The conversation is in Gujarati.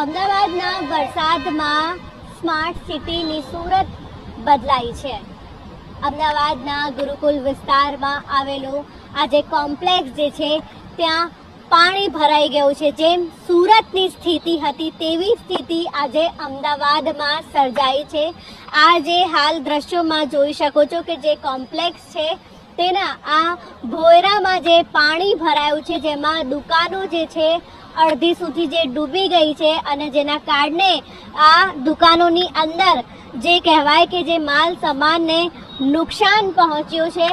અમદાવાદના વરસાદમાં સ્માર્ટ સિટીની સુરત બદલાઈ છે। અમદાવાદના ગુરુકુલ વિસ્તારમાં આવેલું આ જે કોમ્પ્લેક્સ જે છે ત્યાં પાણી ભરાઈ ગયું છે। જેમ સુરતની સ્થિતિ હતી તેવી સ્થિતિ આજે અમદાવાદમાં સર્જાઈ છે। આ જે હાલ દ્રશ્યોમાં જોઈ શકો છો કે જે કોમ્પ્લેક્સ છે તેના આ ભોયરામાં જે પાણી ભરાયું છે, જેમાં દુકાનો જે છે અડધી સુધી જે ડૂબી ગઈ છે અને જેના કારણે આ દુકાનોની અંદર જે કહેવાય કે જે માલ સામાનને નુકસાન પહોંચ્યું છે।